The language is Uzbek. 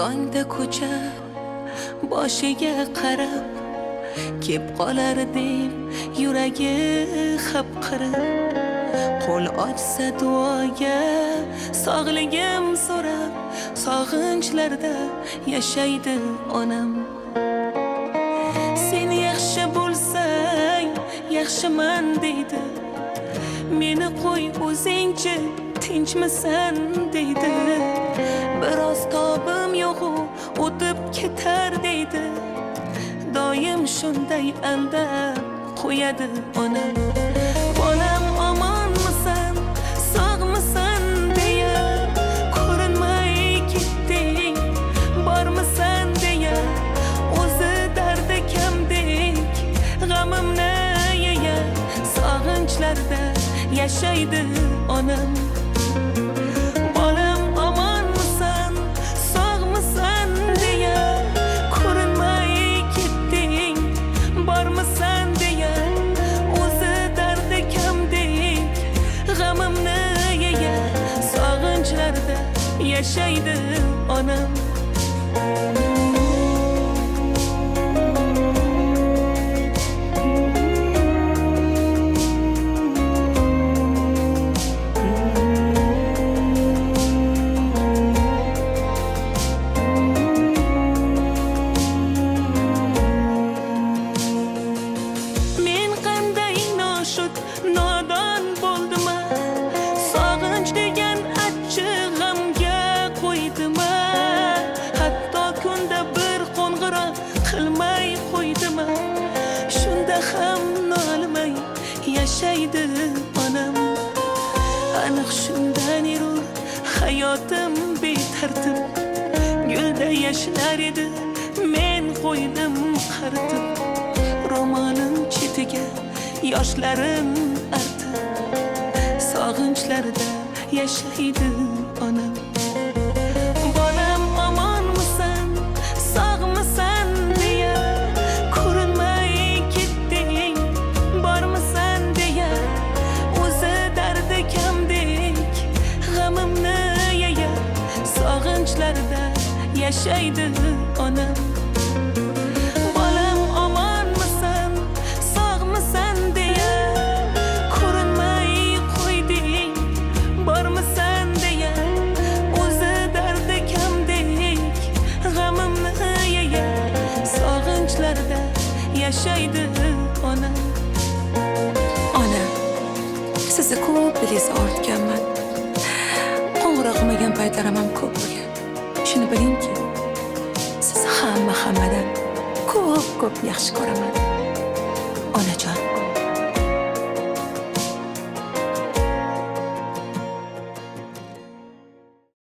tongda ko'cha boshiga qarab kep qolar deb yuragi xapqirib qo'l ochsa duoga sog'ligim so'rab sog'inchlarda yashaydi onam. Sen yaxshi bo'lsang yaxshiman deydi, meni qo'y o'zingchi tinchmisan deydi. Biroz tobim yo'g'u o'tib ketar deydi, doim shunday aldab qo'yadi onam. Bolam omonmisan, sog'misan deya ko'rinmay ketding, bormisan deya o'zi dardi kamdek g'amimni yeya sog'inchlarda yashaydi onam. Bolam omonmisan, sog'misan deya ko'rinmay ketding, bormisan deya o'zi dardi kamdek g'amimni yeya sog'inchlarda yashaydi onam. Nodon bo'ldim, sog'inch degan achchiq g'amga qo'ydim. Hatto kunda bir qo'ng'iroq qilmay qo'ydim. Shunda ham nolmay yashaydi onam. Aniq shundan yurur hayotim betartib, gulda yashnar edi men qo'ydim qaritib. Ro'molim chetiga yoshlarim artib, sog'inchlarda yashaydi onam. Bolam omonmisan, sog'misan deya ko'rinmay ketding, bormisan deya o'zi dardi kamdek g'amimni yeya sog'inchlarda yashaydi onam. Yashaydi onam. Ona, sizni ko'p biliz ortganman. Qo'ng'iroq qilmagan paytlarim ham ko'p bo'lgan. Shuni bilingki, sizni hammadan ko'p yaxshi ko'raman. Onajon.